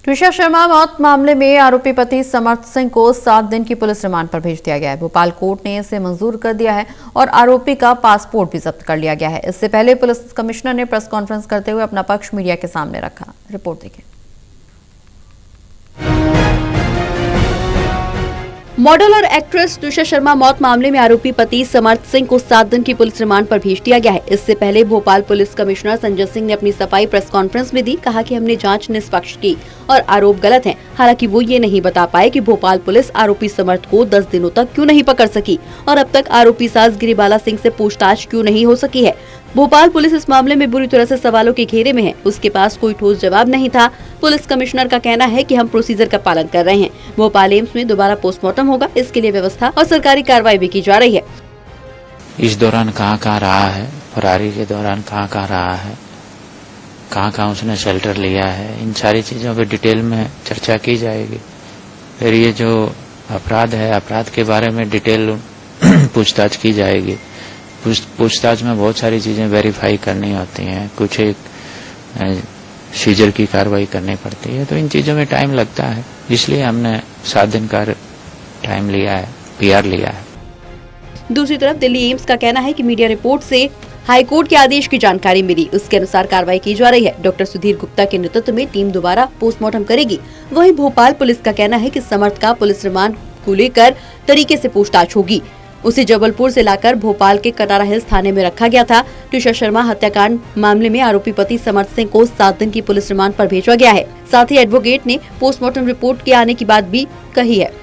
ट्विशा शर्मा मौत मामले में आरोपी पति समर्थ सिंह को 7 दिन की पुलिस रिमांड पर भेज दिया गया है। भोपाल कोर्ट ने इसे मंजूर कर दिया है और आरोपी का पासपोर्ट भी जब्त कर लिया गया है। इससे पहले पुलिस कमिश्नर ने प्रेस कॉन्फ्रेंस करते हुए अपना पक्ष मीडिया के सामने रखा। रिपोर्ट देखिए। मॉडल और एक्ट्रेस ट्विशा शर्मा मौत मामले में आरोपी पति समर्थ सिंह को 7 दिन की पुलिस रिमांड पर भेज दिया गया है। इससे पहले भोपाल पुलिस कमिश्नर संजय सिंह ने अपनी सफाई प्रेस कॉन्फ्रेंस में दी। कहा कि हमने जांच निष्पक्ष की और आरोप गलत हैं। हालांकि वो ये नहीं बता पाए कि भोपाल पुलिस आरोपी समर्थ को 10 दिनों तक क्यों नहीं पकड़ सकी और अब तक आरोपी सास गिरिबाला सिंह से पूछताछ क्यों नहीं हो सकी है। भोपाल पुलिस इस मामले में बुरी तरह से सवालों के घेरे में है। उसके पास कोई ठोस जवाब नहीं था। पुलिस कमिश्नर का कहना है कि हम प्रोसीजर का पालन कर रहे हैं। भोपाल एम्स में दोबारा पोस्टमार्टम होगा, इसके लिए व्यवस्था और सरकारी कार्रवाई भी की जा रही है। इस दौरान कहाँ रहा है, फरारी के दौरान कहाँ रहा है, कहाँ उसने शेल्टर लिया है, इन सारी चीजों पे डिटेल में चर्चा की जाएगी। फिर ये जो अपराध है, अपराध के बारे में डिटेल पूछताछ की जाएगी। पूछताछ में बहुत सारी चीजें वेरीफाई करनी होती हैं, कुछ एक सीजर की कार्रवाई करनी पड़ती है, तो इन चीजों में टाइम लगता है। इसलिए हमने 7 दिन का टाइम लिया है, PR लिया है। दूसरी तरफ दिल्ली एम्स का कहना है कि मीडिया रिपोर्ट से हाईकोर्ट के आदेश की जानकारी मिली, उसके अनुसार कार्रवाई की जा रही है। डॉक्टर सुधीर गुप्ता के नेतृत्व में टीम दोबारा पोस्टमार्टम करेगी। वहीं भोपाल पुलिस का कहना है कि समर्थ का पुलिस रिमांड को लेकर तरीके से पूछताछ होगी। उसे जबलपुर से लाकर भोपाल के कटारा हिल्स थाने में रखा गया था। ट्विशा शर्मा हत्याकांड मामले में आरोपी पति समर्थ सिंह को 7 दिन की पुलिस रिमांड पर भेजा गया है। साथ ही एडवोकेट ने पोस्टमार्टम रिपोर्ट के आने की बात भी कही है।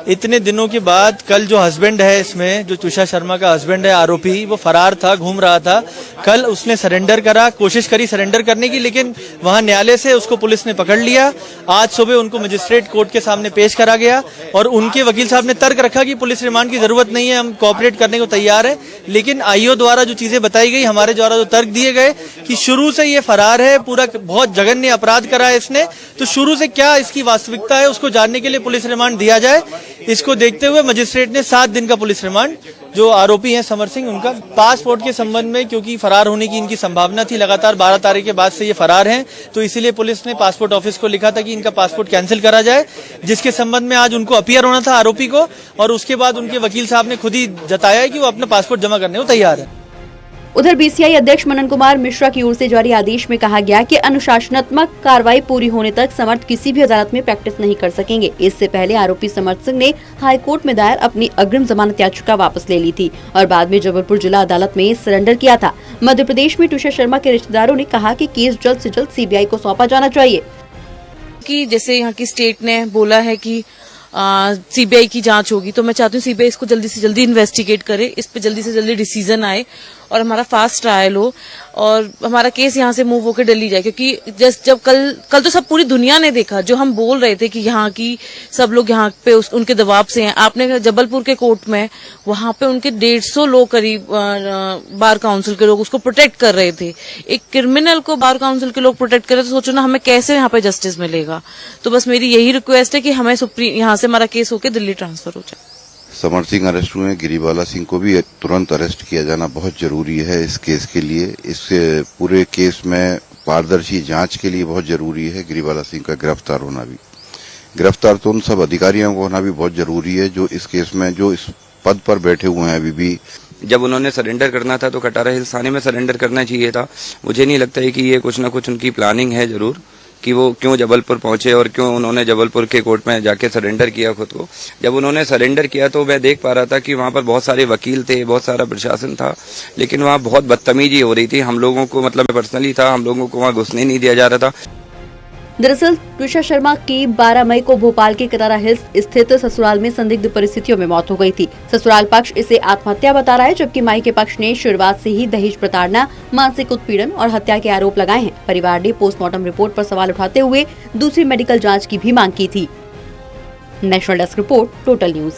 इतने दिनों के बाद कल जो हस्बैंड है, इसमें जो ट्विशा शर्मा का हस्बैंड है आरोपी, वो फरार था, घूम रहा था। कल उसने सरेंडर करा, कोशिश करी सरेंडर करने की, लेकिन वहां न्यायालय से उसको पुलिस ने पकड़ लिया। आज सुबह उनको मजिस्ट्रेट कोर्ट के सामने पेश करा गया और उनके वकील साहब ने तर्क रखा कि पुलिस रिमांड की जरूरत नहीं है, हम कोऑपरेट करने को तैयार है। लेकिन आईओ द्वारा जो चीजें बताई गई, हमारे द्वारा जो तर्क दिए गए कि शुरू से ये फरार है, पूरा बहुत जघन्य अपराध करा है इसने, तो शुरू से क्या इसकी वास्तविकता है उसको जानने के लिए पुलिस रिमांड दिया जाए। इसको देखते हुए मजिस्ट्रेट ने 7 दिन का पुलिस रिमांड, जो आरोपी हैं समर सिंह, उनका पासपोर्ट के संबंध में, क्योंकि फरार होने की इनकी संभावना थी, लगातार 12 तारीख के बाद से ये फरार हैं, तो इसीलिए पुलिस ने पासपोर्ट ऑफिस को लिखा था कि इनका पासपोर्ट कैंसिल करा जाए, जिसके संबंध में आज उनको अपीयर होना था आरोपी को, और उसके बाद उनके वकील साहब ने खुद ही जताया है कि वो अपना पासपोर्ट जमा करने को तैयार है। उधर BCI अध्यक्ष मनन कुमार मिश्रा की ओर से जारी आदेश में कहा गया कि अनुशासनात्मक कार्रवाई पूरी होने तक समर्थ किसी भी अदालत में प्रैक्टिस नहीं कर सकेंगे। इससे पहले आरोपी समर्थ सिंह ने हाईकोर्ट में दायर अपनी अग्रिम जमानत याचिका वापस ले ली थी और बाद में जबलपुर जिला अदालत में सरेंडर किया था। मध्य प्रदेश में ट्विशा शर्मा के रिश्तेदारों ने कहा कि केस जल्द से जल्द CBI को सौंपा जाना चाहिए। कि जैसे यहाँ की स्टेट ने बोला है कि CBI की जांच होगी, तो मैं चाहती हूँ CBI इसको जल्दी से जल्दी इन्वेस्टिगेट करे, इस पे जल्दी से जल्दी डिसीजन आए और हमारा फास्ट ट्रायल हो और हमारा केस यहाँ से मूव होकर दिल्ली जाए। क्योंकि जब कल तो सब पूरी दुनिया ने देखा, जो हम बोल रहे थे कि यहाँ की सब लोग यहाँ पे उनके दबाव से हैं। आपने जबलपुर के कोर्ट में वहां पे उनके 150 लोग करीब बार काउंसिल के लोग उसको प्रोटेक्ट कर रहे थे। एक क्रिमिनल को बार काउंसिल के लोग प्रोटेक्ट कर रहे थे, तो सोचो ना हमें कैसे यहाँ पे जस्टिस मिलेगा। तो बस मेरी यही रिक्वेस्ट है कि हमें यहाँ से हमारा केस होकर दिल्ली ट्रांसफर हो जाए। समर सिंह अरेस्ट हुए, गिरिबाला सिंह को भी तुरंत अरेस्ट किया जाना बहुत जरूरी है इस केस के लिए। इस पूरे केस में पारदर्शी जांच के लिए बहुत जरूरी है गिरिबाला सिंह का गिरफ्तार होना भी। गिरफ्तार तो उन सब अधिकारियों को होना भी बहुत जरूरी है जो इस केस में जो इस पद पर बैठे हुए हैं अभी भी। जब उन्होंने सरेंडर करना था तो कटारा हिल्स थाने में सरेंडर करना चाहिए था। मुझे नहीं लगता है कि ये कुछ न कुछ उनकी प्लानिंग है जरूर, कि वो क्यों जबलपुर पहुंचे और क्यों उन्होंने जबलपुर के कोर्ट में जाके सरेंडर किया खुद को। जब उन्होंने सरेंडर किया तो मैं देख पा रहा था कि वहां पर बहुत सारे वकील थे, बहुत सारा प्रशासन था, लेकिन वहां बहुत बदतमीजी हो रही थी। हम लोगों को, मतलब पर्सनली था, हम लोगों को वहां घुसने नहीं दिया जा रहा था। दरअसल ट्विशा शर्मा की 12 मई को भोपाल के कटारा हिल्स स्थित ससुराल में संदिग्ध परिस्थितियों में मौत हो गई थी। ससुराल पक्ष इसे आत्महत्या बता रहा है, जबकि मायके पक्ष ने शुरुआत से ही दहेज प्रताड़ना, मानसिक उत्पीड़न और हत्या के आरोप लगाए हैं। परिवार ने पोस्टमार्टम रिपोर्ट पर सवाल उठाते हुए दूसरी मेडिकल जांच की भी मांग की थी। National desk report, total news.